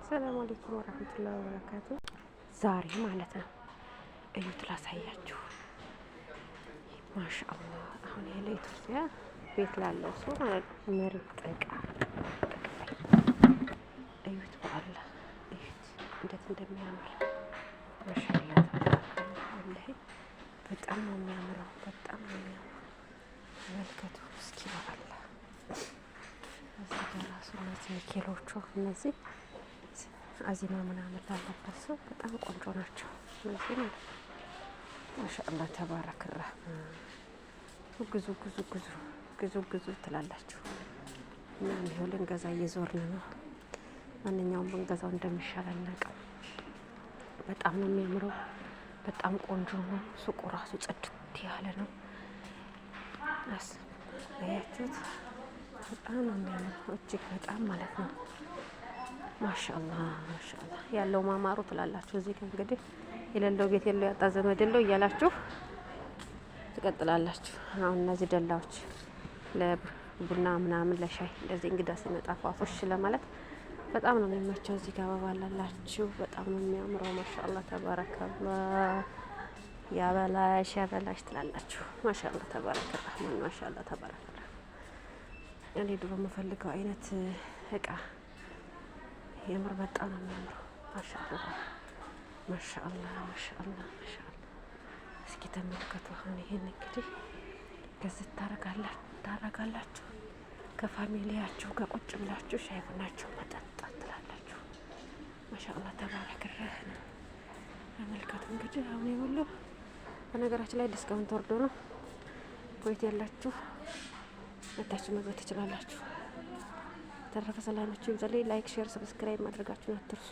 ሰላም አለይኩም ወራህመቱላሂ ወበረካቱ። ዛሬ ማለት ነው እዩት ላሳያችሁ። ማሻአላህ አሁን ይሄ ለኢትዮጵያ ቤት ላለው ሰው ማለት ምርጥ እቃ እዩት። በአላህ እዩት እንዴት እንደሚያምር ማሻአላህ ወላሂ በጣም ነው የሚያምረው። በጣም ነው የሚያምረው። መልከቱ እስኪ በአላህ እዚህ ጋር ራሱ እነዚህ ኪሎቹ እነዚህ አዚማ ምናምን ላለበት ሰው በጣም ቆንጆ ናቸው። እነዚህ ማለት ማሻአላህ ተባረክ ረህማን ግዙ ግዙ ግዙ ግዙ ግዙ ትላላችሁ። እና ይኸው ልንገዛ እየዞርን ነው። ማንኛውም ብንገዛው እንደሚሻል አናውቅም። በጣም ነው የሚያምረው። በጣም ቆንጆ ነው። ሱቁ ራሱ ጽድት ያለ ነው። አያችሁት? በጣም ነው የሚያምረው እጅግ በጣም ማለት ነው። ማሻአላህ ማሻአላህ ያለው ማማሩ ትላላችሁ። እዚህ ጋር እንግዲህ የሌለው ቤት የለው ያጣ ዘመድ የለው እያላችሁ ትቀጥላላችሁ። አሁን እነዚህ ደላዎች ለቡና ምናምን ለሻይ እንደዚህ እንግዳ ሲመጣ ፏፎሽ ለማለት በጣም ነው የሚመቸው። እዚህ ጋር አበባ አላላችሁ። በጣም ነው የሚያምረው። ማሻአላህ ተባረከላህ። ያበላሽ ያበላሽ ትላላችሁ። ማሻአላህ ተባረከ ረህማን ማሻአላህ ተባረከ። እኔ ድሮ የምፈልገው አይነት እቃ የምር በጣም ነው የሚያምረው። ማሻአላህ ማሻአላህ ማሻአላህ ማሻአላህ። እስኪ ተመልከቱ። አሁን ይሄን እንግዲህ ገዝት ታረጋላችሁ ከፋሚሊያችሁ ጋር ቁጭ ብላችሁ ሻይ ቡናችሁ መጠጣት ትላላችሁ። ማሻአላህ ተባረከ ረህማን። ተመልከቱ እንግዲህ አሁን ይሁሉ በነገራችን ላይ ዲስካውንት ወርዶ ነው። ኮይት ያላችሁ መታችሁ መግባት ትችላላችሁ። ተረፈ ሰላማችሁ ይብዛልኝ። ላይክ፣ ሼር፣ ሰብስክራይብ ማድረጋችሁን አትርሱ።